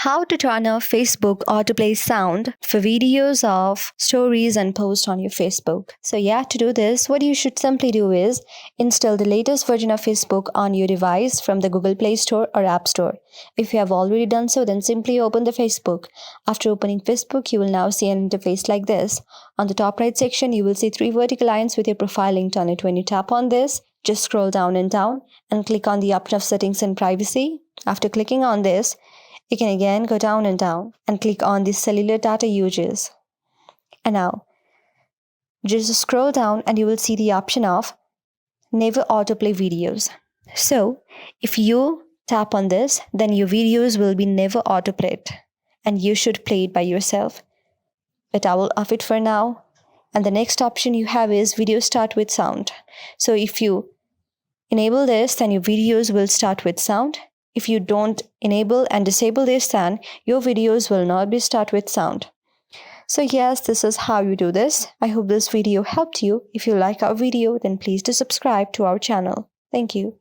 How to turn off Facebook autoplay sound for videos of stories and posts on your Facebook. So to do this, what you should simply do is install the latest version of Facebook on your device from the Google Play Store or App Store. If you have already done so, then simply open the Facebook. After opening Facebook, you will now see an interface like this. On the top right section, you will see 3 vertical lines with your profile linked on it. When you tap on this, just scroll down and click on the option of settings and privacy. After clicking on this, you can again go down and click on the cellular data uses. And now, just scroll down and you will see the option of never autoplay videos. So, if you tap on this, then your videos will be never autoplayed and you should play it by yourself. But I will off it for now. And the next option you have is video start with sound. So if you enable this, then your videos will start with sound. If you don't enable and disable this, then your videos will not be start with sound. So yes, this is how you do this. I hope this video helped you. If you like our video, then please do subscribe to our channel. Thank you.